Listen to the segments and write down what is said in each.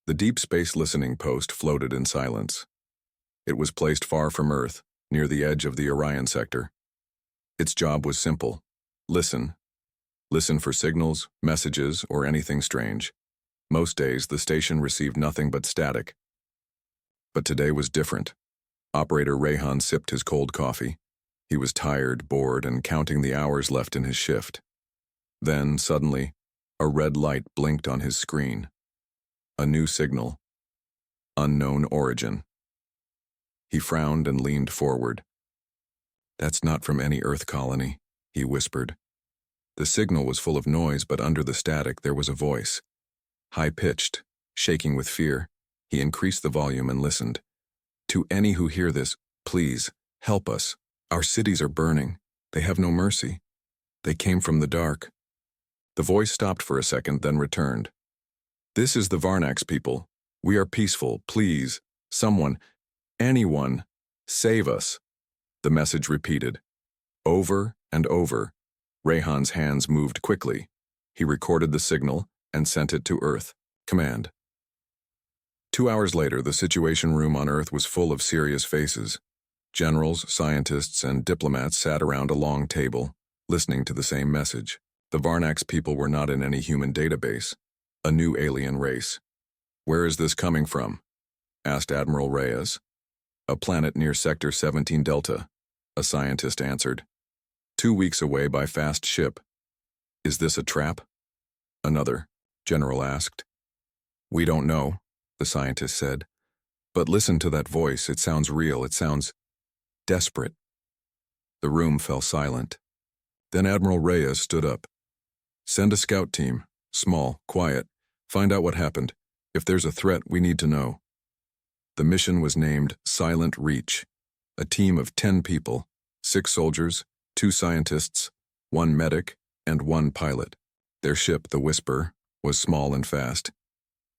The deep space listening post floated in silence. It was placed far from Earth, near the edge of the Orion sector. Its job was simple. Listen. Listen for signals, messages, or anything strange. Most days, the station received nothing but static. But today was different. Operator Rayhan sipped his cold coffee. He was tired, bored, and counting the hours left in his shift. Then, suddenly, a red light blinked on his screen. A new signal. Unknown origin. He frowned and leaned forward. "That's not from any Earth colony," he whispered. The signal was full of noise, but under the static there was a voice. High-pitched, shaking with fear, he increased the volume and listened. "To any who hear this, please, help us. Our cities are burning. They have no mercy. They came from the dark." The voice stopped for a second, then returned. "This is the Varnax people. We are peaceful. Please, someone, anyone, save us." The message repeated. Over and over. Rayhan's hands moved quickly. He recorded the signal and sent it to Earth. Command. 2 hours later, the Situation Room on Earth was full of serious faces. Generals, scientists, and diplomats sat around a long table, listening to the same message. The Varnax people were not in any human database. A new alien race. "Where is this coming from?" asked Admiral Reyes. "A planet near Sector 17 Delta," a scientist answered. 2 weeks away by fast ship." "Is this a trap?" another general asked. "We don't know," the scientist said. "But listen to that voice. It sounds real. It sounds desperate." The room fell silent. Then Admiral Reyes stood up. "Send a scout team. Small, quiet. Find out what happened. If there's a threat, we need to know." The mission was named Silent Reach. A team of 10 people, 6 soldiers, 2 scientists, 1 medic, and 1 pilot. Their ship, the Whisper, was small and fast.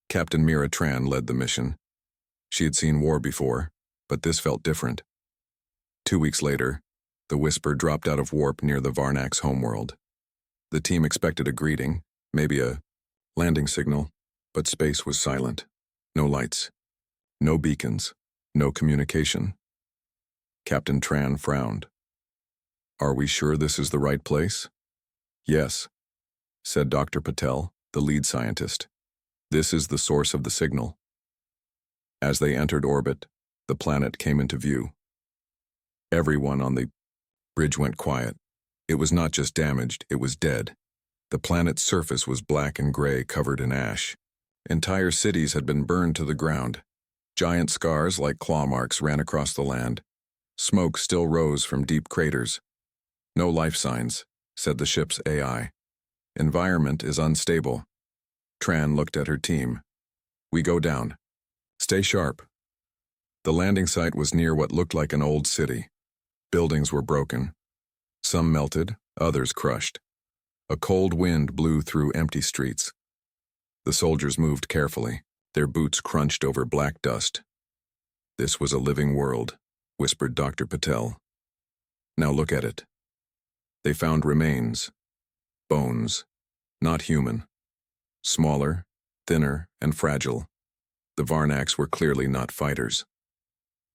Captain Mira Tran led the mission. She had seen war before, but this felt different. 2 weeks later, the Whisper dropped out of warp near the Varnax homeworld. The team expected a greeting, maybe a landing signal, but space was silent. No lights, no beacons, no communication. Captain Tran frowned. "Are we sure this is the right place?" "Yes," said Dr. Patel, the lead scientist. "This is the source of the signal." As they entered orbit, the planet came into view. Everyone on the bridge went quiet. It was not just damaged, it was dead. The planet's surface was black and gray, covered in ash. Entire cities had been burned to the ground. Giant scars like claw marks ran across the land. Smoke still rose from deep craters. "No life signs," said the ship's AI. "Environment is unstable." Tran looked at her team. "We go down. Stay sharp." The landing site was near what looked like an old city. Buildings were broken. Some melted, others crushed. A cold wind blew through empty streets. The soldiers moved carefully. Their boots crunched over black dust. "This was a living world," whispered Dr. Patel. "Now look at it." They found remains. Bones. Not human. Smaller, thinner, and fragile. The Varnax were clearly not fighters.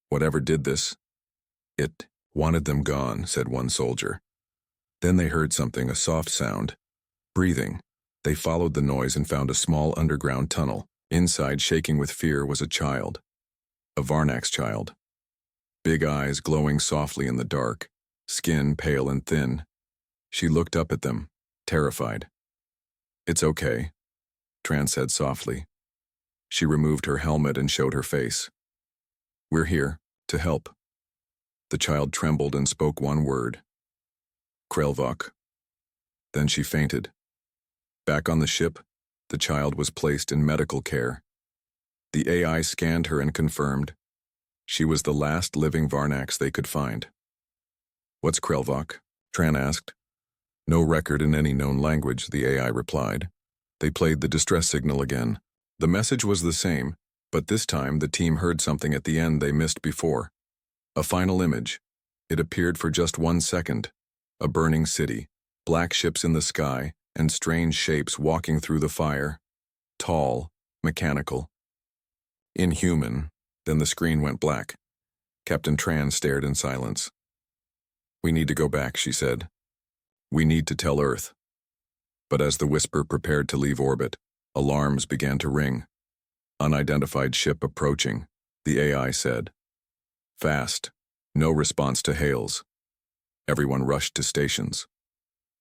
"Whatever did this, it wanted them gone," said one soldier. Then they heard something, a soft sound. Breathing. They followed the noise and found a small underground tunnel. Inside, shaking with fear, was a child. A Varnax child. Big eyes glowing softly in the dark, skin pale and thin. She looked up at them, terrified. "It's okay," Tran said softly. She removed her helmet and showed her face. "We're here, to help." The child trembled and spoke one word. "Krelvok." Then she fainted. Back on the ship, the child was placed in medical care. The AI scanned her and confirmed. She was the last living Varnax they could find. "What's Krelvok?" Tran asked. "No record in any known language," the AI replied. They played the distress signal again. The message was the same, but this time the team heard something at the end they missed before. A final image. It appeared for just 1 second. A burning city, black ships in the sky, and strange shapes walking through the fire. Tall, mechanical, Inhuman. Then the screen went black. Captain Tran stared in silence. "We need to go back," she said. "We need to tell Earth." But as the Whisper prepared to leave orbit, alarms began to ring. "Unidentified ship approaching," the AI said. "Fast. No response to hails." Everyone rushed to stations.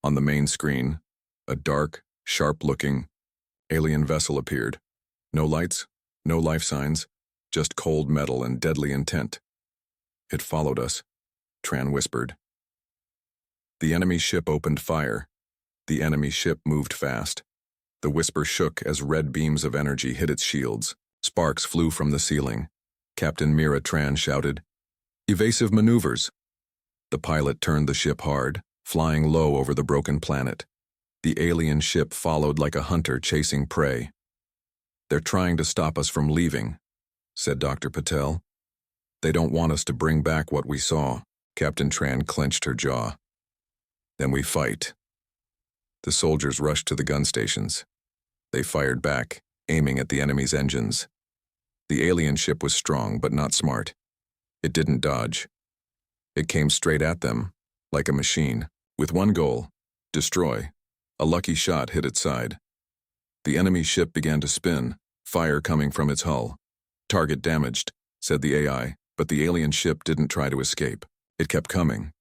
On the main screen, a dark, sharp-looking alien vessel appeared. No lights, no life signs, just cold metal and deadly intent. "It followed us," Tran whispered. The enemy ship opened fire. The enemy ship moved fast. The Whisper shook as red beams of energy hit its shields. Sparks flew from the ceiling. Captain Mira Tran shouted, "Evasive maneuvers!" The pilot turned the ship hard, flying low over the broken planet. The alien ship followed like a hunter chasing prey. "They're trying to stop us from leaving," said Dr. Patel. "They don't want us to bring back what we saw." Captain Tran clenched her jaw. "Then we fight." The soldiers rushed to the gun stations. They fired back, aiming at the enemy's engines. The alien ship was strong but not smart. It didn't dodge. It came straight at them, like a machine, with one goal: destroy. A lucky shot hit its side. The enemy ship began to spin, fire coming from its hull. "Target damaged," said the AI, but the alien ship didn't try to escape. It kept coming,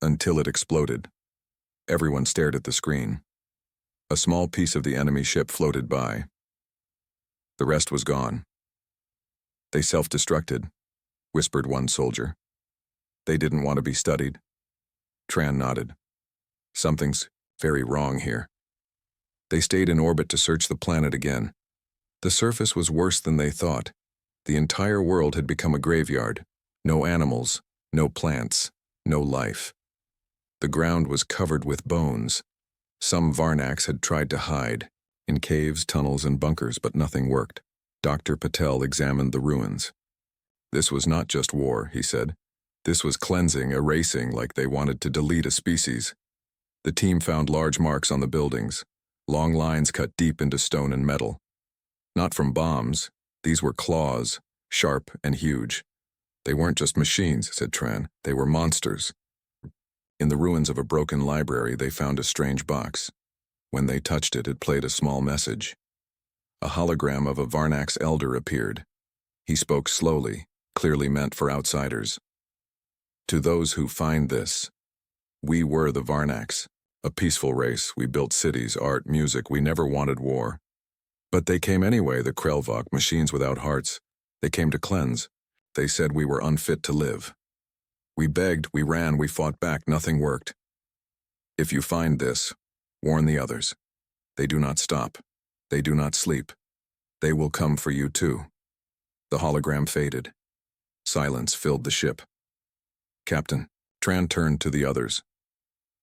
until it exploded. Everyone stared at the screen. A small piece of the enemy ship floated by. The rest was gone. "They self-destructed," whispered one soldier. "They didn't want to be studied." Tran nodded. "Something's very wrong here." They stayed in orbit to search the planet again. The surface was worse than they thought. The entire world had become a graveyard. No animals, no plants, no life. The ground was covered with bones. Some Varnacs had tried to hide, in caves, tunnels, and bunkers, but nothing worked. Dr. Patel examined the ruins. "This was not just war," he said. "This was cleansing, erasing, like they wanted to delete a species." The team found large marks on the buildings, long lines cut deep into stone and metal. Not from bombs, these were claws, sharp and huge. "They weren't just machines," said Tran. "They were monsters." In the ruins of a broken library, they found a strange box. When they touched it, it played a small message. A hologram of a Varnac's elder appeared. He spoke slowly, clearly meant for outsiders. "To those who find this, we were the Varnacs, a peaceful race. We built cities, art, music. We never wanted war. But they came anyway, the Krelvok, machines without hearts. They came to cleanse. They said we were unfit to live. We begged, we ran, we fought back. Nothing worked. If you find this, warn the others. They do not stop. They do not sleep. They will come for you too." The hologram faded. Silence filled the ship. "Captain," Tran turned to the others.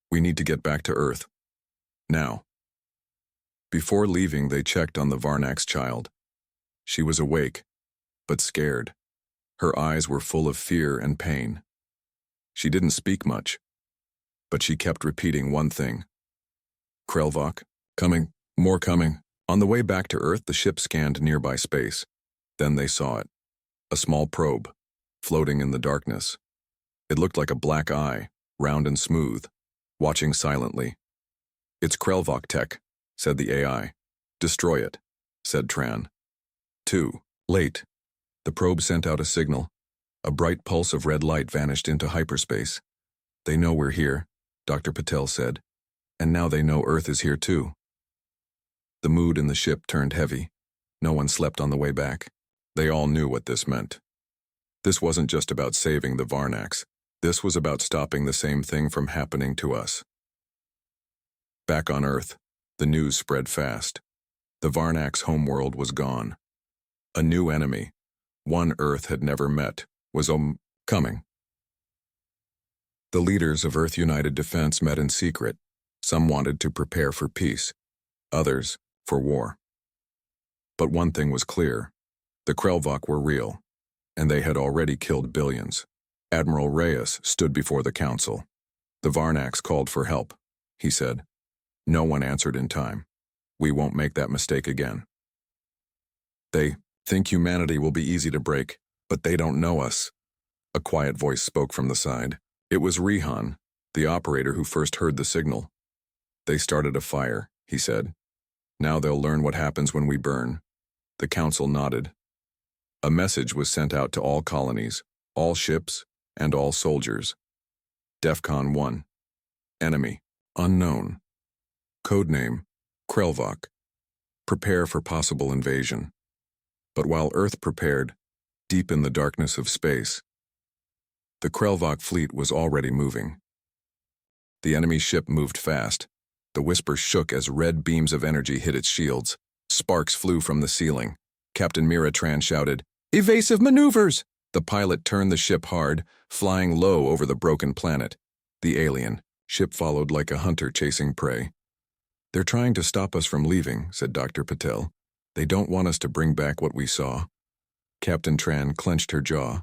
"We need to get back to Earth. Now." Before leaving, they checked on the Varnac's child. She was awake, but scared. Her eyes were full of fear and pain. She didn't speak much, but she kept repeating one thing. "Krelvok, coming, more coming." On the way back to Earth, the ship scanned nearby space. Then they saw it. A small probe, floating in the darkness. It looked like a black eye, round and smooth, watching silently. "It's Krelvok tech," said the AI. "Destroy it," said Tran. Too late. The probe sent out a signal. A bright pulse of red light vanished into hyperspace. "They know we're here," Dr. Patel said. "And now they know Earth is here too." The mood in the ship turned heavy. No one slept on the way back. They all knew what this meant. This wasn't just about saving the Varnacs. This was about stopping the same thing from happening to us. Back on Earth, the news spread fast. The Varnac's homeworld was gone. A new enemy, one Earth had never met, was coming. The leaders of Earth United Defense met in secret. Some wanted to prepare for peace, others for war. But one thing was clear. The Krelvok were real, and they had already killed billions. Admiral Reyes stood before the council. "The Varnacs called for help," he said. "No one answered in time. We won't make that mistake again." They Think humanity will be easy to break, but they don't know us. A quiet voice spoke from the side. It was Rihan, the operator who first heard the signal. They started a fire, he said. Now they'll learn what happens when we burn. The council nodded. A message was sent out to all colonies, all ships, and all soldiers. DEFCON 1. Enemy. Unknown. Codename. Krelvok. Prepare for possible invasion. But while Earth prepared, deep in the darkness of space, the Krelvok fleet was already moving. The enemy ship moved fast. The whisper shook as red beams of energy hit its shields. Sparks flew from the ceiling. Captain Miratran shouted, "Evasive maneuvers!" The pilot turned the ship hard, flying low over the broken planet. The alien ship followed like a hunter chasing prey. "They're trying to stop us from leaving," said Dr. Patel. "They don't want us to bring back what we saw." Captain Tran clenched her jaw.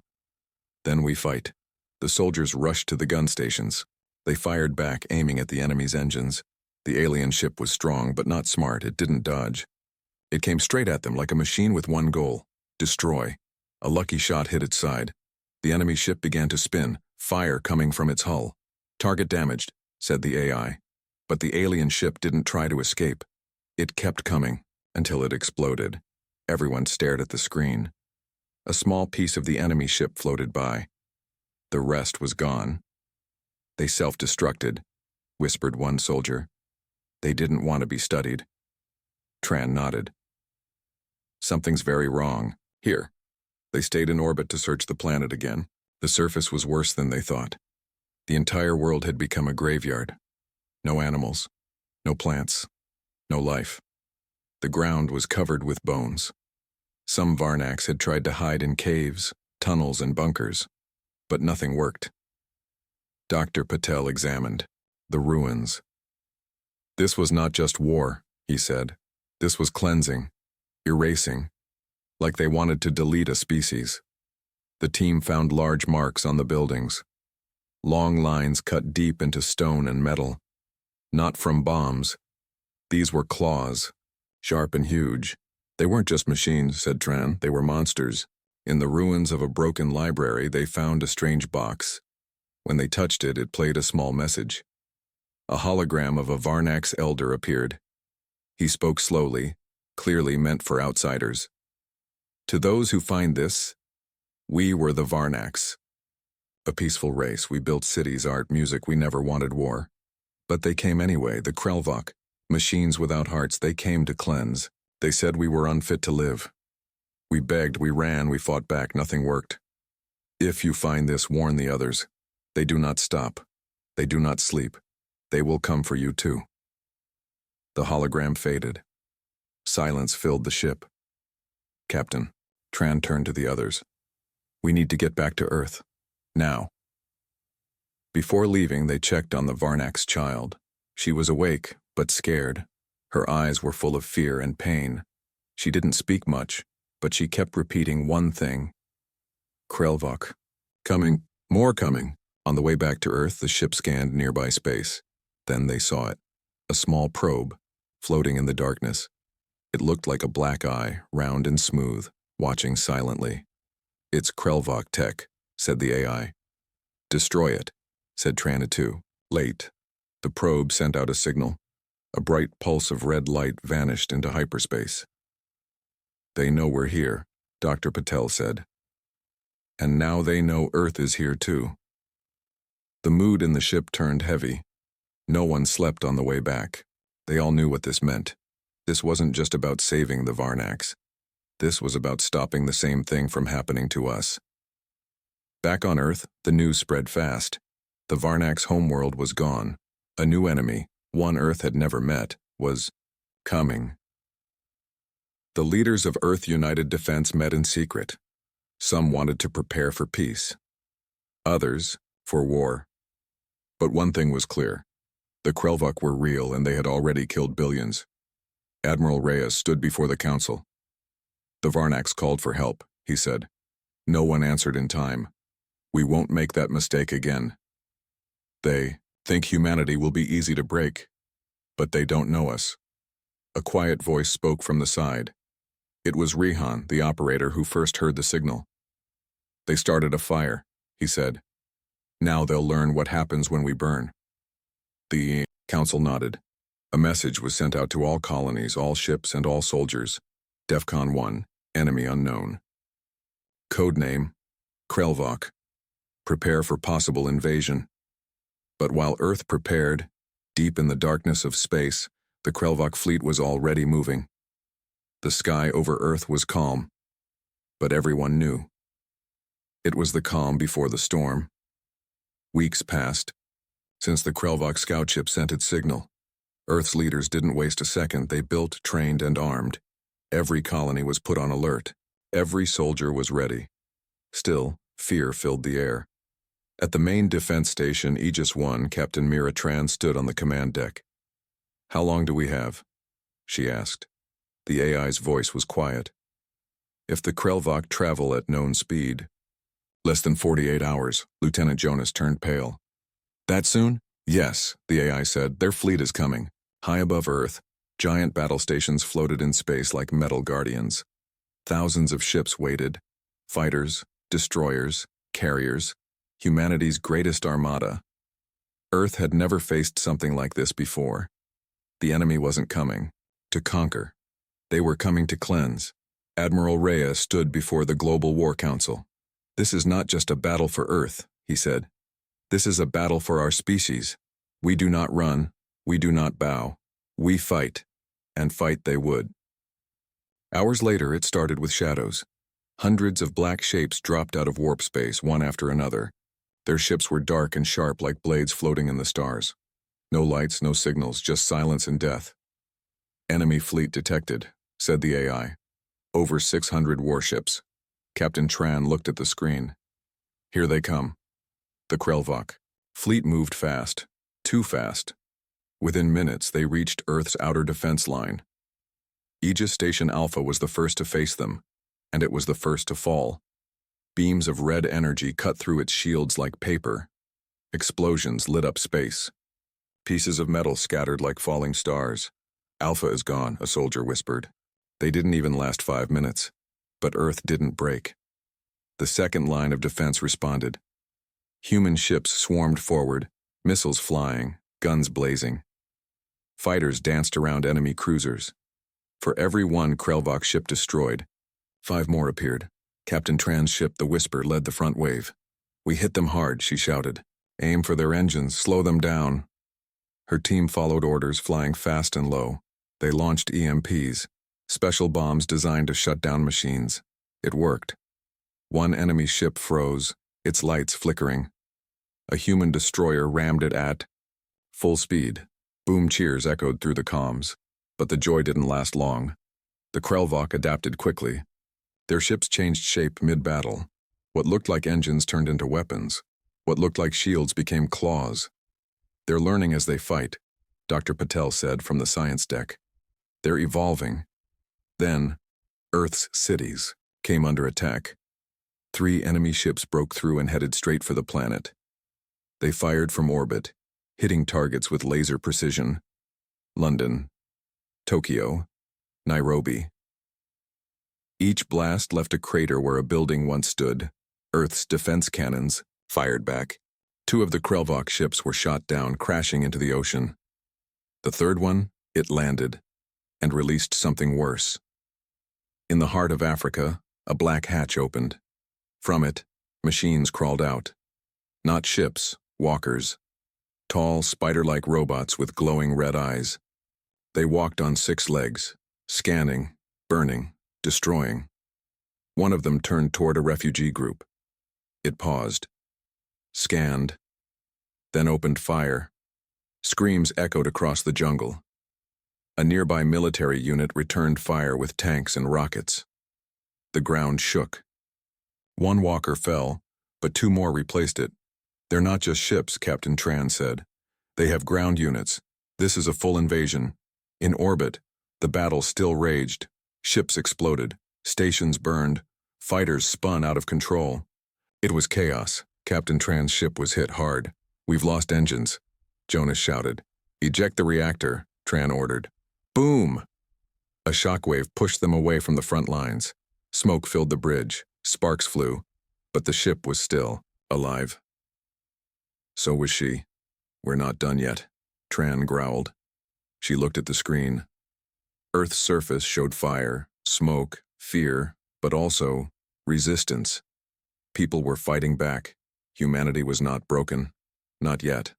"Then we fight." The soldiers rushed to the gun stations. They fired back, aiming at the enemy's engines. The alien ship was strong, but not smart. It didn't dodge. It came straight at them like a machine with one goal: destroy. A lucky shot hit its side. The enemy ship began to spin, fire coming from its hull. "Target damaged," said the AI. But the alien ship didn't try to escape. It kept coming, until it exploded. Everyone stared at the screen. A small piece of the enemy ship floated by. The rest was gone. "They self-destructed," whispered one soldier. "They didn't want to be studied." Tran nodded. "Something's very wrong. Here." They stayed in orbit to search the planet again. The surface was worse than they thought. The entire world had become a graveyard. No animals, no plants, no life. The ground was covered with bones. Some Varnaks had tried to hide in caves, tunnels, and bunkers, but nothing worked. Dr. Patel examined the ruins. "This was not just war," he said. "This was cleansing, erasing, like they wanted to delete a species." The team found large marks on the buildings. Long lines cut deep into stone and metal. Not from bombs. These were claws, sharp and huge. "They weren't just machines," said Tran. "They were monsters." In the ruins of a broken library, they found a strange box. When they touched it, it played a small message. A hologram of a Varnak's elder appeared. He spoke slowly, clearly meant for outsiders. "To those who find this, we were the Varnaks. A peaceful race. We built cities, art, music. We never wanted war. But they came anyway, the Krelvok. Machines without hearts. They came to cleanse. They said we were unfit to live. We begged, we ran, we fought back. Nothing worked. If you find this, warn the others. They do not stop. They do not sleep. They will come for you too." The hologram faded. Silence filled the ship. "Captain," Tran turned to the others. "We need to get back to Earth. Now." Before leaving, they checked on the Varnak's child. She was awake, but scared. Her eyes were full of fear and pain. She didn't speak much, but she kept repeating one thing: "Krelvok. Coming. More coming." On the way back to Earth, the ship scanned nearby space. Then they saw it. A small probe, floating in the darkness. It looked like a black eye, round and smooth, watching silently. "It's Krelvok tech," said the AI. "Destroy it," said Tranatu. Late. The probe sent out a signal. A bright pulse of red light vanished into hyperspace. "They know we're here," Dr. Patel said. "And now they know Earth is here too." The mood in the ship turned heavy. No one slept on the way back. They all knew what this meant. This wasn't just about saving the Varnaks. This was about stopping the same thing from happening to us. Back on Earth, the news spread fast. The Varnak's homeworld was gone. A new enemy, one Earth had never met, was coming. The leaders of Earth United Defense met in secret. Some wanted to prepare for peace. Others, for war. But one thing was clear. The Krelvok were real, and they had already killed billions. Admiral Reyes stood before the council. "The Varnaks called for help," he said. "No one answered in time. We won't make that mistake again. They think humanity will be easy to break, but they don't know us." A quiet voice spoke from the side. It was Rihan, the operator, who first heard the signal. "They started a fire," he said. "Now they'll learn what happens when we burn." The council nodded. A message was sent out to all colonies, all ships, and all soldiers. DEFCON 1, enemy unknown. Codename, Krelvok. Prepare for possible invasion. But while Earth prepared, deep in the darkness of space, the Krelvok fleet was already moving. The sky over Earth was calm, but everyone knew. It was the calm before the storm. Weeks passed since the Krelvok scout ship sent its signal. Earth's leaders didn't waste a second. They built, trained, and armed. Every colony was put on alert. Every soldier was ready. Still, fear filled the air. At the main defense station, Aegis 1, Captain Mira Tran stood on the command deck. "How long do we have?" she asked. The AI's voice was quiet. "If the Krelvok travel at known speed." "Less than 48 hours, Lieutenant Jonas turned pale. "That soon?" "Yes," the AI said. "Their fleet is coming." High above Earth, giant battle stations floated in space like metal guardians. Thousands of ships waited. Fighters, destroyers, carriers, humanity's greatest armada. Earth had never faced something like this before. The enemy wasn't coming to conquer. They were coming to cleanse. Admiral Rhea stood before the Global War Council. "This is not just a battle for Earth," he said. "This is a battle for our species. We do not run. We do not bow. We fight." And fight they would. Hours later, it started with shadows. Hundreds of black shapes dropped out of warp space, one after another. Their ships were dark and sharp like blades floating in the stars. No lights, no signals, just silence and death. "Enemy fleet detected," said the AI. "Over 600 warships." Captain Tran looked at the screen. "Here they come." The Krelvok fleet moved fast, too fast. Within minutes, they reached Earth's outer defense line. Aegis Station Alpha was the first to face them, and it was the first to fall. Beams of red energy cut through its shields like paper. Explosions lit up space. Pieces of metal scattered like falling stars. "Alpha is gone," a soldier whispered. They didn't even last 5 minutes, but Earth didn't break. The second line of defense responded. Human ships swarmed forward, missiles flying, guns blazing. Fighters danced around enemy cruisers. For every one Krelvok ship destroyed, 5 more appeared. Captain Tran's ship, the Whisper, led the front wave. "We hit them hard," she shouted. "Aim for their engines, slow them down." Her team followed orders, flying fast and low. They launched EMPs, special bombs designed to shut down machines. It worked. One enemy ship froze, its lights flickering. A human destroyer rammed it at full speed. Boom cheers echoed through the comms, but the joy didn't last long. The Krelvok adapted quickly. Their ships changed shape mid-battle. What looked like engines turned into weapons. What looked like shields became claws. "They're learning as they fight," Dr. Patel said from the science deck. "They're evolving." Then, Earth's cities came under attack. 3 enemy ships broke through and headed straight for the planet. They fired from orbit, hitting targets with laser precision. London, Tokyo, Nairobi. Each blast left a crater where a building once stood. Earth's defense cannons fired back. 2 of the Krelvok ships were shot down, crashing into the ocean. The third one, it landed, and released something worse. In the heart of Africa, a black hatch opened. From it, machines crawled out. Not ships, walkers. Tall, spider-like robots with glowing red eyes. They walked on 6 legs, scanning, burning, destroying. One of them turned toward a refugee group. It paused, scanned, then opened fire. Screams echoed across the jungle. A nearby military unit returned fire with tanks and rockets. The ground shook. One walker fell, but 2 more replaced it. "They're not just ships," Captain Tran said. "They have ground units. This is a full invasion." In orbit, the battle still raged. Ships exploded, stations burned, fighters spun out of control. It was chaos. Captain Tran's ship was hit hard. "We've lost engines," Jonas shouted. "Eject the reactor," Tran ordered. Boom! A shockwave pushed them away from the front lines. Smoke filled the bridge, sparks flew, but the ship was still alive. So was she. We're not done yet, Tran growled. She looked at the screen. Earth's surface showed fire, smoke, fear, but also resistance. People were fighting back. Humanity was not broken. Not yet.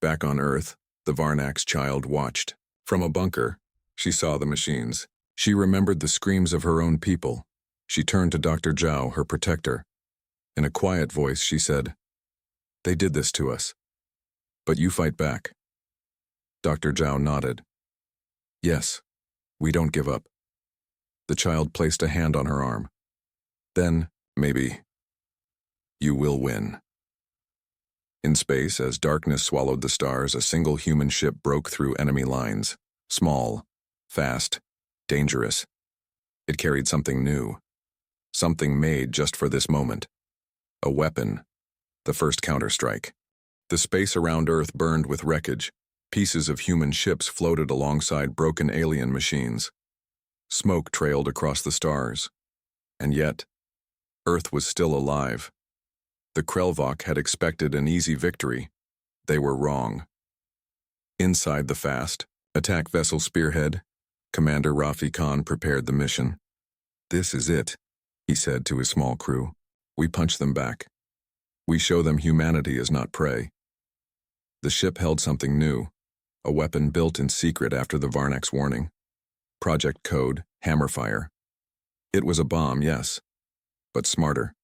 Back on Earth, the Varnak's child watched. From a bunker, she saw the machines. She remembered the screams of her own people. She turned to Dr. Zhao, her protector. In a quiet voice, she said, "They did this to us. But you fight back." Dr. Zhao nodded. "Yes, we don't give up." The child placed a hand on her arm. "Then, maybe, you will win." In space, as darkness swallowed the stars, a single human ship broke through enemy lines. Small, fast, dangerous. It carried something new. Something made just for this moment. A weapon. The first counterstrike. The space around Earth burned with wreckage. Pieces of human ships floated alongside broken alien machines. Smoke trailed across the stars. And yet, Earth was still alive. The Krelvok had expected an easy victory. They were wrong. Inside the fast, attack vessel spearhead, Commander Rafi Khan prepared the mission. "This is it," he said to his small crew. "We punch them back. We show them humanity is not prey." The ship held something new, a weapon built in secret after the Varnak's warning. Project code, Hammerfire. It was a bomb, yes, but smarter.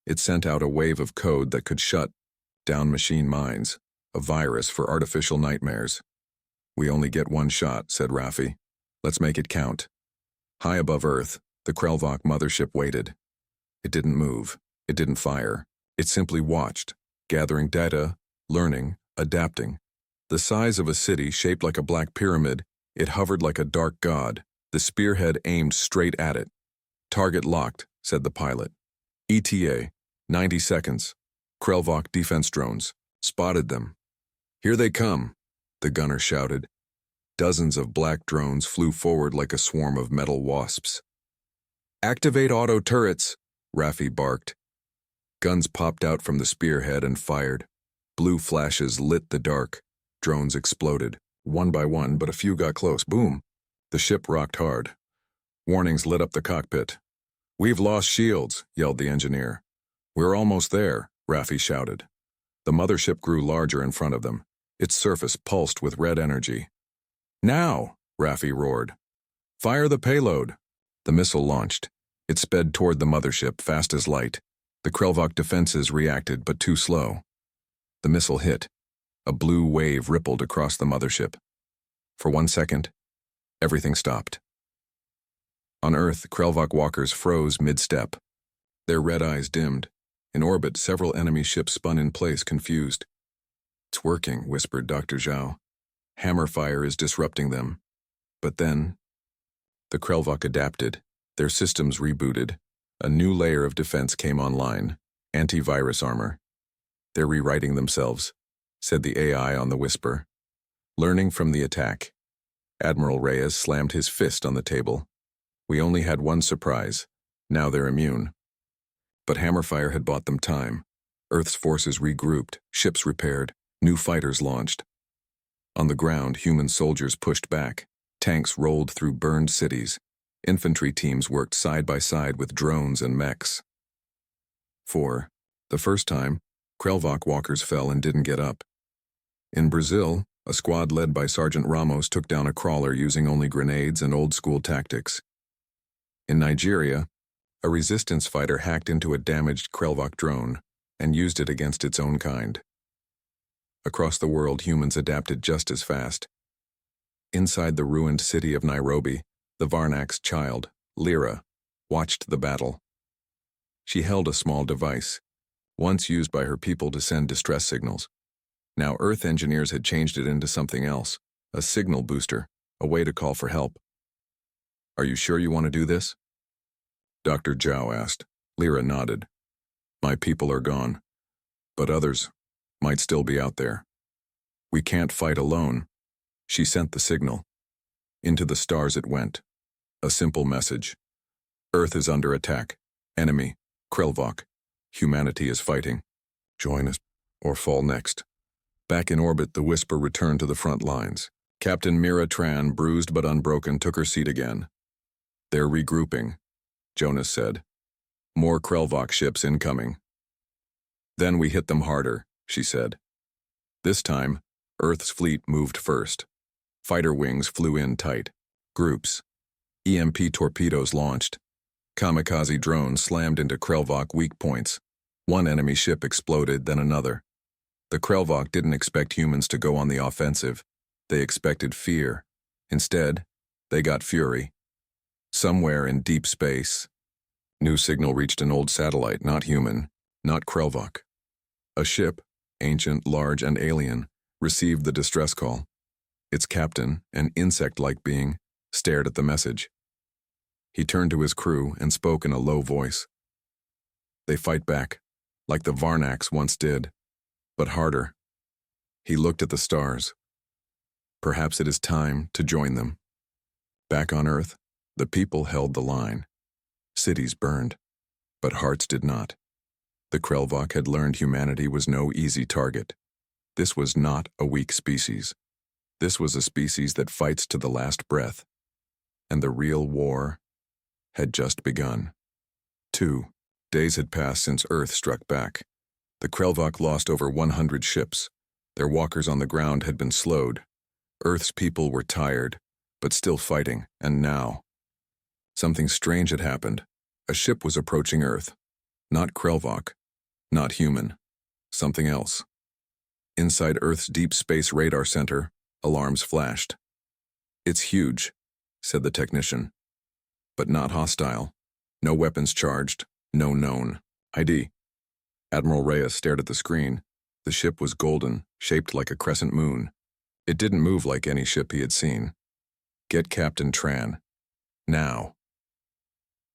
It sent out a wave of code that could shut down machine minds, a virus for artificial nightmares. "We only get one shot," said Rafi. "Let's make it count." High above Earth, the Krelvok mothership waited. It didn't move. It didn't fire. It simply watched, gathering data, learning, adapting. The size of a city shaped like a black pyramid, it hovered like a dark god. The spearhead aimed straight at it. "Target locked," said the pilot. "ETA, 90 seconds. Krelvok defense drones. Spotted them." "Here they come," the gunner shouted. Dozens of black drones flew forward like a swarm of metal wasps. "Activate auto turrets," Rafi barked. Guns popped out from the spearhead and fired. Blue flashes lit the dark. Drones exploded, one by one, but a few got close. Boom! The ship rocked hard. Warnings lit up the cockpit. "We've lost shields," yelled the engineer. "We're almost there," Rafi shouted. The mothership grew larger in front of them. Its surface pulsed with red energy. "Now!" Rafi roared. "Fire the payload!" The missile launched. It sped toward the mothership, fast as light. The Krelvok defenses reacted, but too slow. The missile hit. A blue wave rippled across the mothership. For 1 second, everything stopped. On Earth, Krelvok walkers froze mid-step. Their red eyes dimmed. In orbit, several enemy ships spun in place, confused. "It's working," whispered Dr. Zhao. "Hammerfire is disrupting them." But then, the Krelvok adapted. Their systems rebooted. A new layer of defense came online, antivirus armor. "They're rewriting themselves," said the AI on the whisper. "Learning from the attack." Admiral Reyes slammed his fist on the table. "We only had one surprise. Now they're immune." But Hammerfire had bought them time. Earth's forces regrouped, ships repaired, new fighters launched. On the ground, human soldiers pushed back. Tanks rolled through burned cities. Infantry teams worked side by side with drones and mechs. For the first time, Krelvok walkers fell and didn't get up. In Brazil, a squad led by Sergeant Ramos took down a crawler using only grenades and old-school tactics. In Nigeria, a resistance fighter hacked into a damaged Krelvok drone and used it against its own kind. Across the world, humans adapted just as fast. Inside the ruined city of Nairobi, the Varnak's child, Lyra, watched the battle. She held a small device, once used by her people to send distress signals. Now Earth engineers had changed it into something else, a signal booster, a way to call for help. "Are you sure you want to do this?" Dr. Zhao asked. Lyra nodded. "My people are gone, but others might still be out there. We can't fight alone." She sent the signal. Into the stars it went. A simple message. Earth is under attack. Enemy, Krelvok. Humanity is fighting. Join us or fall next. Back in orbit, the whisper returned to the front lines. Captain Mira Tran, bruised but unbroken, took her seat again. They're regrouping, Jonas said. More Krelvok ships incoming. Then we hit them harder, she said. This time, Earth's fleet moved first. Fighter wings flew in tight. Groups. EMP torpedoes launched. Kamikaze drones slammed into Krelvok weak points. One enemy ship exploded, then another. The Krelvok didn't expect humans to go on the offensive. They expected fear. Instead, they got fury. Somewhere in deep space, new signal reached an old satellite, not human, not Krelvok. A ship, ancient, large, and alien, received the distress call. Its captain, an insect-like being, stared at the message. He turned to his crew and spoke in a low voice. They fight back, like the Varnaks once did, but harder. He looked at the stars. Perhaps it is time to join them. Back on Earth, the people held the line. Cities burned, but hearts did not. The Krelvok had learned humanity was no easy target. This was not a weak species. This was a species that fights to the last breath. And the real war had just begun. 2 days had passed since Earth struck back. The Krelvok lost over 100 ships. Their walkers on the ground had been slowed. Earth's people were tired, but still fighting, and now, something strange had happened. A ship was approaching Earth. Not Krelvok, not human, something else. Inside Earth's deep space radar center, alarms flashed. It's huge, said the technician, but not hostile. No weapons charged, no known ID. Admiral Reyes stared at the screen. The ship was golden, shaped like a crescent moon. It didn't move like any ship he had seen. Get Captain Tran. Now.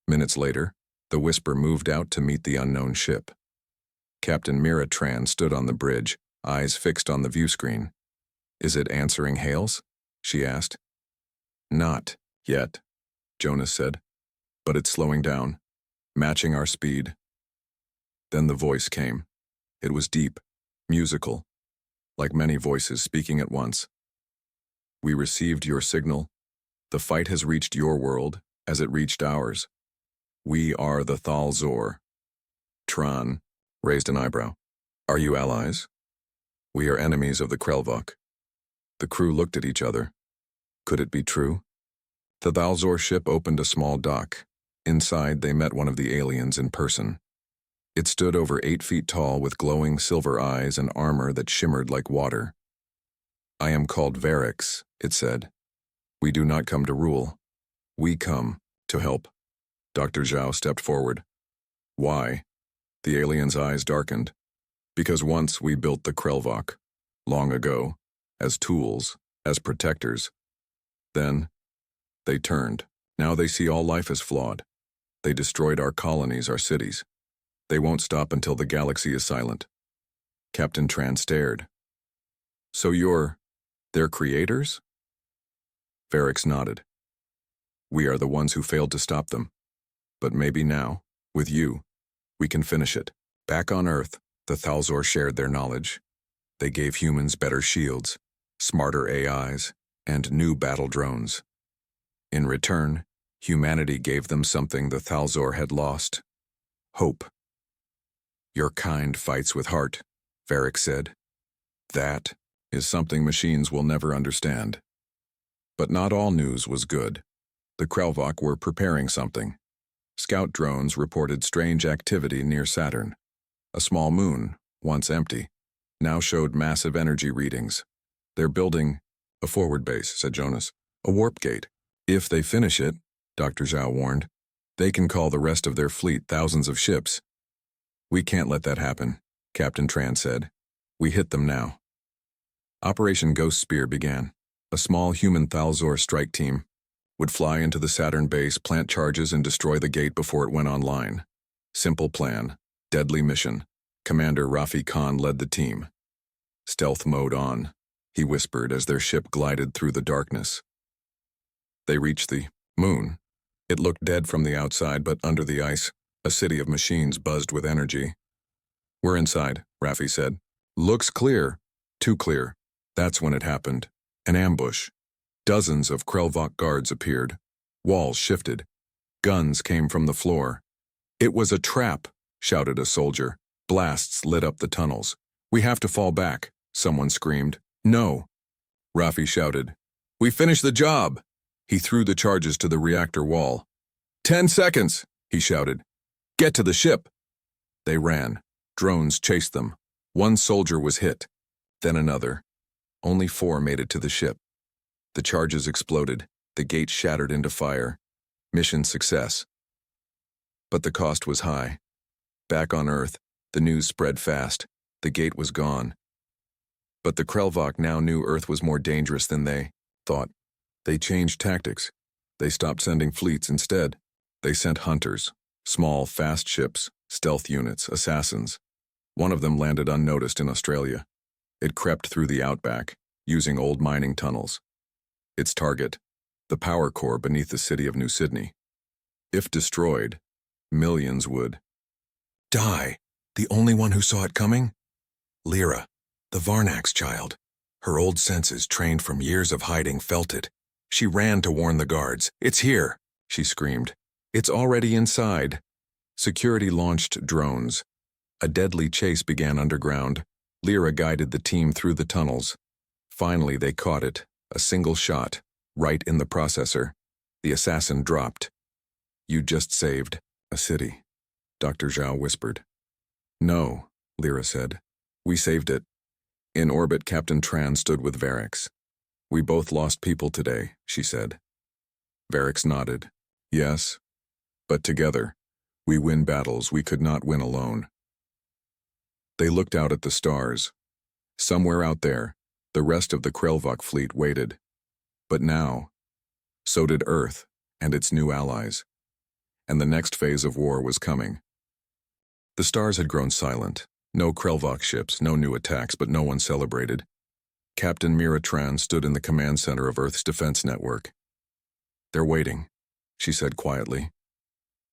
Minutes later, the Whisper moved out to meet the unknown ship. Captain Mira Tran stood on the bridge, eyes fixed on the viewscreen. Is it answering hails? She asked. Not yet, Jonas said, but it's slowing down, matching our speed. Then the voice came. It was deep, musical, like many voices speaking at once. We received your signal. The fight has reached your world as it reached ours. We are the Thalzor. Tran raised an eyebrow. Are you allies? We are enemies of the Krelvok. The crew looked at each other. Could it be true? The Thalzor ship opened a small dock. Inside, they met one of the aliens in person. It stood over 8 feet tall with glowing silver eyes and armor that shimmered like water. I am called Varix, it said. We do not come to rule. We come to help. Dr. Zhao stepped forward. Why? The alien's eyes darkened. Because once we built the Krelvok, long ago, as tools, as protectors. Then, they turned. Now they see all life as flawed. They destroyed our colonies, our cities. They won't stop until the galaxy is silent. Captain Tran stared. So you're their creators? Varix nodded. We are the ones who failed to stop them. But maybe now, with you, we can finish it. Back on Earth, the Thalzor shared their knowledge. They gave humans better shields, smarter AIs, and new battle drones. In return, humanity gave them something the Thalzor had lost. Hope. Your kind fights with heart, Varix said. That is something machines will never understand. But not all news was good. The Krelvok were preparing something. Scout drones reported strange activity near Saturn. A small moon, once empty, now showed massive energy readings. They're building a forward base, said Jonas. A warp gate. If they finish it, Dr. Zhao warned, they can call the rest of their fleet thousands of ships. We can't let that happen, Captain Tran said. We hit them now. Operation Ghost Spear began. A small human Thalzor strike team would fly into the Saturn base, plant charges, and destroy the gate before it went online. Simple plan, deadly mission. Commander Rafi Khan led the team. Stealth mode on, he whispered as their ship glided through the darkness. They reached the moon. It looked dead from the outside, but under the ice, a city of machines buzzed with energy. "We're inside," Raffi said. "Looks clear." Too clear. That's when it happened. An ambush. Dozens of Krelvok guards appeared. Walls shifted. Guns came from the floor. "It was a trap," shouted a soldier. Blasts lit up the tunnels. "We have to fall back," someone screamed. "No," Raffi shouted. "We finished the job." He threw the charges to the reactor wall. 10 seconds, he shouted. "Get to the ship." They ran. Drones chased them. One soldier was hit, then another. Only 4 made it to the ship. The charges exploded. The gate shattered into fire. Mission success. But the cost was high. Back on Earth, the news spread fast. The gate was gone. But the Krelvok now knew Earth was more dangerous than they thought. They changed tactics. They stopped sending fleets instead. They sent hunters, small, fast ships, stealth units, assassins. One of them landed unnoticed in Australia. It crept through the outback, using old mining tunnels. Its target, the power core beneath the city of New Sydney. If destroyed, millions would die. The only one who saw it coming? Lyra, the Varnak's child. Her old senses, trained from years of hiding, felt it. She ran to warn the guards. "It's here," she screamed. "It's already inside." Security launched drones. A deadly chase began underground. Lyra guided the team through the tunnels. Finally, they caught it. A single shot, right in the processor. The assassin dropped. "You just saved a city," Dr. Zhao whispered. "No," Lyra said. "We saved it." In orbit, Captain Tran stood with Varix. "We both lost people today," she said. Varix nodded. "Yes, but together, we win battles we could not win alone." They looked out at the stars. Somewhere out there, the rest of the Krelvok fleet waited. But now, so did Earth and its new allies. And the next phase of war was coming. The stars had grown silent. No Krelvok ships, no new attacks, but no one celebrated. Captain Mira Tran stood in the command center of Earth's defense network. "They're waiting," she said quietly.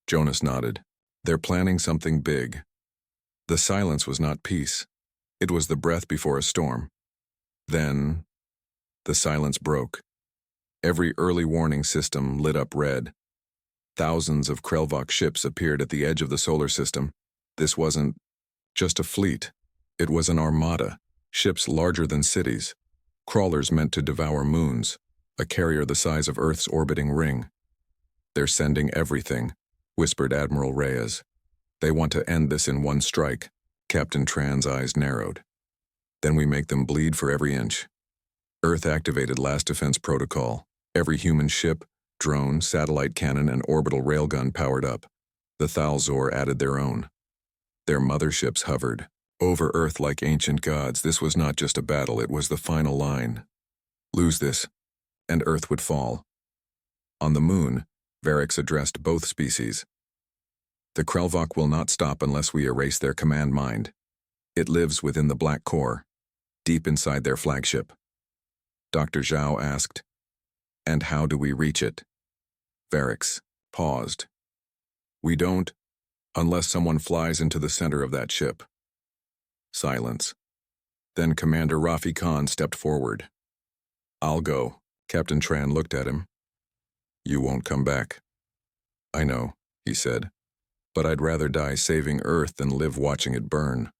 Jonas nodded. "They're planning something big." The silence was not peace. It was the breath before a storm. Then, the silence broke. Every early warning system lit up red. Thousands of Krelvok ships appeared at the edge of the solar system. This wasn't just a fleet. It was an armada, ships larger than cities, crawlers meant to devour moons, a carrier the size of Earth's orbiting ring. "They're sending everything," whispered Admiral Reyes. "They want to end this in one strike." Captain Tran's eyes narrowed. "Then we make them bleed for every inch." Earth activated last defense protocol. Every human ship, drone, satellite cannon, and orbital railgun powered up. The Thalzor added their own. Their motherships hovered over Earth like ancient gods. This was not just a battle, it was the final line. Lose this, and Earth would fall. On the moon, Varix addressed both species. "The Krelvok will not stop unless we erase their command mind. It lives within the Black Core, deep inside their flagship." Dr. Zhao asked, "And how do we reach it?" Varix paused. "We don't, unless someone flies into the center of that ship." Silence. Then Commander Rafi Khan stepped forward. "I'll go." Captain Tran looked at him. "You won't come back." "I know," he said, "but I'd rather die saving Earth than live watching it burn."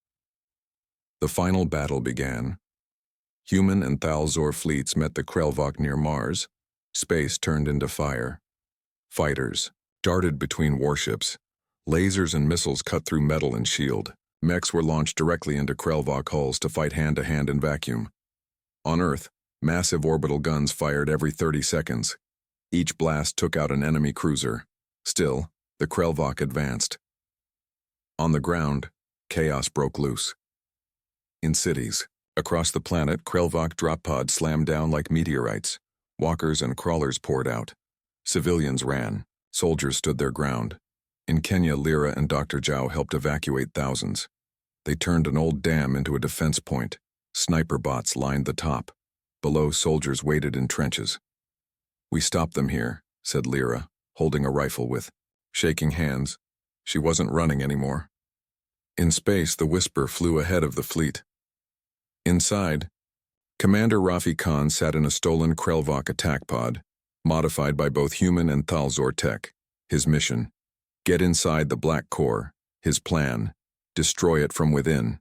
The final battle began. Human and Thalzor fleets met the Krelvok near Mars. Space turned into fire. Fighters darted between warships. Lasers and missiles cut through metal and shield. Mechs were launched directly into Krelvok hulls to fight hand-to-hand in vacuum. On Earth, massive orbital guns fired every 30 seconds. Each blast took out an enemy cruiser. Still, the Krelvok advanced. On the ground, chaos broke loose. In cities, across the planet, Krelvok drop pods slammed down like meteorites. Walkers and crawlers poured out. Civilians ran. Soldiers stood their ground. In Kenya, Lyra and Dr. Zhao helped evacuate thousands. They turned an old dam into a defense point. Sniper bots lined the top. Below, soldiers waited in trenches. We stopped them here, said Lyra, holding a rifle with shaking hands. She wasn't running anymore. In space, the Whisper flew ahead of the fleet. Inside, Commander Rafi Khan sat in a stolen Krelvok attack pod, modified by both human and Thalzor tech. His mission: get inside the Black Core. His plan: destroy it from within.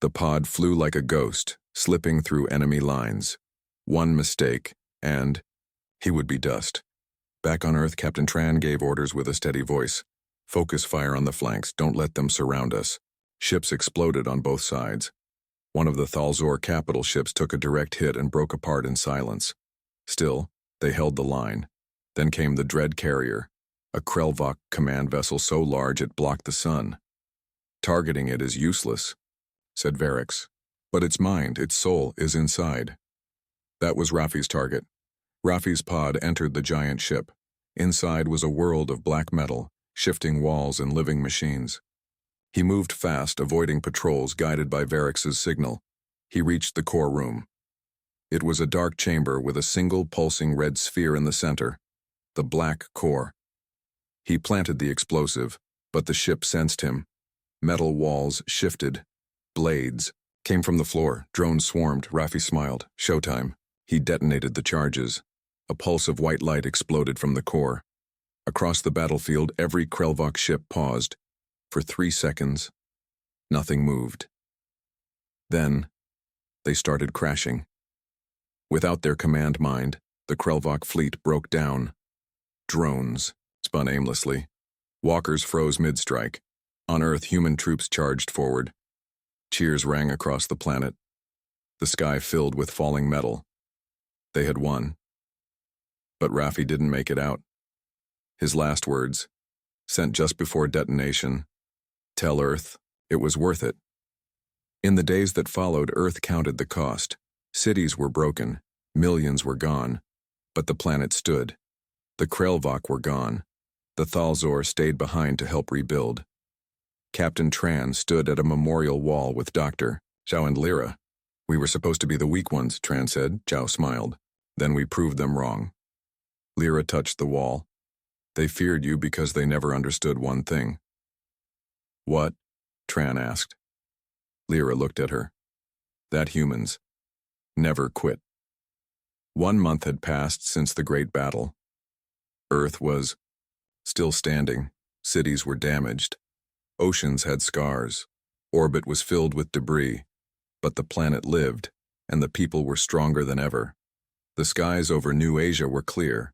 The pod flew like a ghost, slipping through enemy lines. One mistake, and he would be dust. Back on Earth, Captain Tran gave orders with a steady voice. Focus fire on the flanks, don't let them surround us. Ships exploded on both sides. One of the Thalzor capital ships took a direct hit and broke apart in silence. Still, they held the line. Then came the Dread Carrier, a Krelvok command vessel so large it blocked the sun. Targeting it is useless, said Varix. But its mind, its soul, is inside. That was Rafi's target. Rafi's pod entered the giant ship. Inside was a world of black metal, shifting walls and living machines. He moved fast, avoiding patrols guided by Varix's signal. He reached the core room. It was a dark chamber with a single pulsing red sphere in the center, the Black Core. He planted the explosive, but the ship sensed him. Metal walls shifted. Blades came from the floor. Drones swarmed. Rafi smiled. Showtime. He detonated the charges. A pulse of white light exploded from the core. Across the battlefield, every Krelvok ship paused. For 3 seconds, nothing moved. Then, they started crashing. Without their command mind, the Krelvok fleet broke down. Drones spun aimlessly. Walkers froze mid-strike. On Earth, human troops charged forward. Cheers rang across the planet. The sky filled with falling metal. They had won. But Rafi didn't make it out. His last words, sent just before detonation: tell Earth it was worth it. In the days that followed, Earth counted the cost. Cities were broken, millions were gone, but the planet stood. The Krelvok were gone. The Thalzor stayed behind to help rebuild. Captain Tran stood at a memorial wall with Dr. Zhao and Lyra. We were supposed to be the weak ones, Tran said. Zhao smiled. Then we proved them wrong. Lyra touched the wall. They feared you because they never understood one thing. What? Tran asked. Lyra looked at her. That humans never quit. 1 month had passed since the Great Battle. Earth was still standing. Cities were damaged. Oceans had scars. Orbit was filled with debris. But the planet lived, and the people were stronger than ever. The skies over New Asia were clear.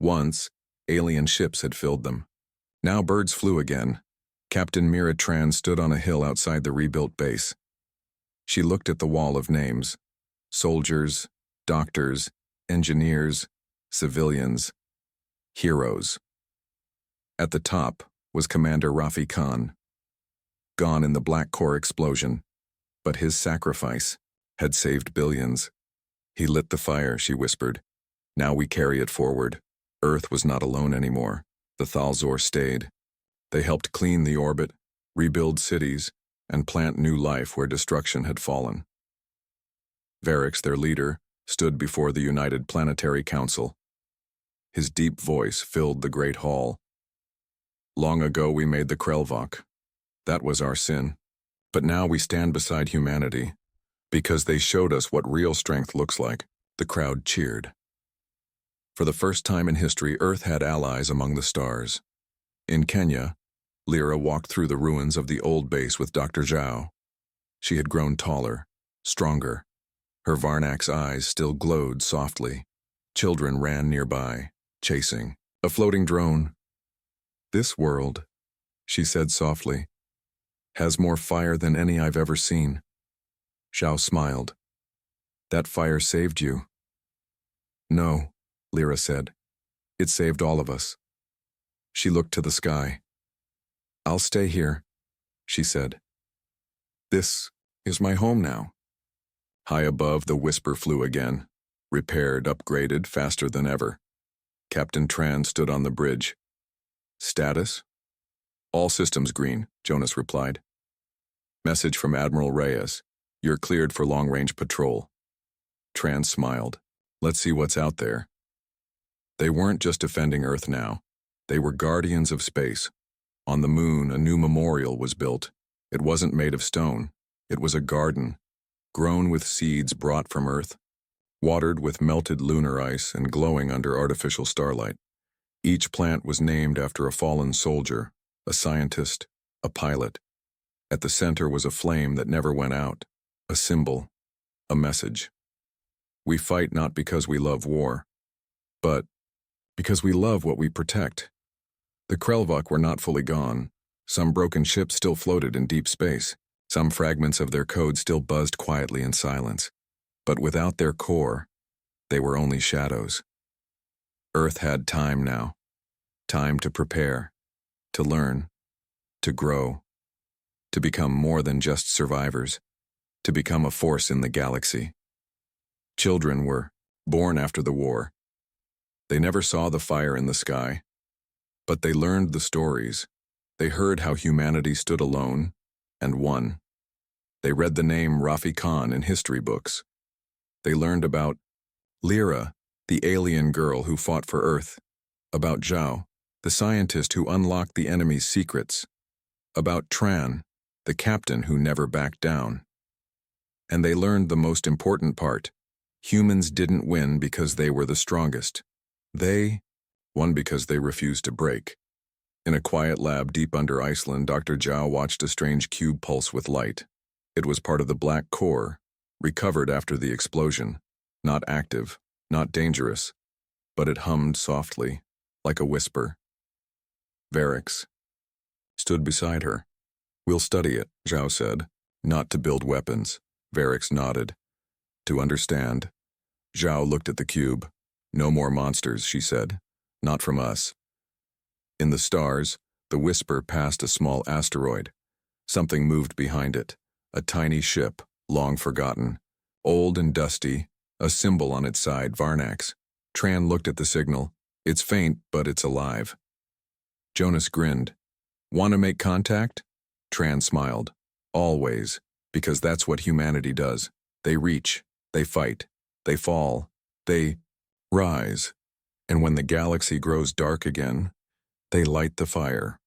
Once, alien ships had filled them. Now birds flew again. Captain Mira Tran stood on a hill outside the rebuilt base. She looked at the wall of names: soldiers, doctors, engineers, civilians, heroes. At the top was Commander Rafi Khan, gone in the Black Core explosion, but his sacrifice had saved billions. He lit the fire, she whispered. Now we carry it forward. Earth was not alone anymore. The Thalzor stayed. They helped clean the orbit, rebuild cities, and plant new life where destruction had fallen. Varix, their leader, stood before the United Planetary Council. His deep voice filled the great hall. Long ago we made the Krelvok. That was our sin. But now we stand beside humanity, because they showed us what real strength looks like. The crowd cheered. For the first time in history, Earth had allies among the stars. In Kenya, Lyra walked through the ruins of the old base with Dr. Zhao. She had grown taller, stronger. Her Varnak's eyes still glowed softly. Children ran nearby, chasing a floating drone. This world, she said softly, has more fire than any I've ever seen. Zhao smiled. That fire saved you. No, Lyra said. It saved all of us. She looked to the sky. I'll stay here, she said. This is my home now. High above, the Whisper flew again, repaired, upgraded, faster than ever. Captain Tran stood on the bridge. Status? All systems green, Jonas replied. Message from Admiral Reyes. You're cleared for long-range patrol. Tran smiled. Let's see what's out there. They weren't just defending Earth now. They were guardians of space. On the moon, a new memorial was built. It wasn't made of stone. It was a garden, grown with seeds brought from Earth, watered with melted lunar ice and glowing under artificial starlight. Each plant was named after a fallen soldier, a scientist, a pilot. At the center was a flame that never went out, a symbol, a message. We fight not because we love war, but because we love what we protect. The Krelvok were not fully gone. Some broken ships still floated in deep space. Some fragments of their code still buzzed quietly in silence. But without their core, they were only shadows. Earth had time now. Time to prepare, to learn, to grow, to become more than just survivors, to become a force in the galaxy. Children were born after the war. They never saw the fire in the sky, but they learned the stories. They heard how humanity stood alone and won. They read the name Rafi Khan in history books. They learned about Lyra, the alien girl who fought for Earth, about Zhao, the scientist who unlocked the enemy's secrets, about Tran, the captain who never backed down. And they learned the most important part. Humans didn't win because they were the strongest. They won because they refused to break. In a quiet lab deep under Iceland, Dr. Zhao watched a strange cube pulse with light. It was part of the black core, recovered after the explosion. Not active, not dangerous, but it hummed softly, like a whisper. Varix stood beside her. "We'll study it," Zhao said. "Not to build weapons." Varix nodded. "To understand." Zhao looked at the cube. "No more monsters," she said. "Not from us." In the stars, the whisper passed a small asteroid. Something moved behind it. A tiny ship, long forgotten. Old and dusty, a symbol on its side, Varnax. Tran looked at the signal. "It's faint, but it's alive." Jonas grinned. "Want to make contact?" Tran smiled. "Always, because that's what humanity does. They reach, they fight, they fall, they rise. And when the galaxy grows dark again, they light the fire."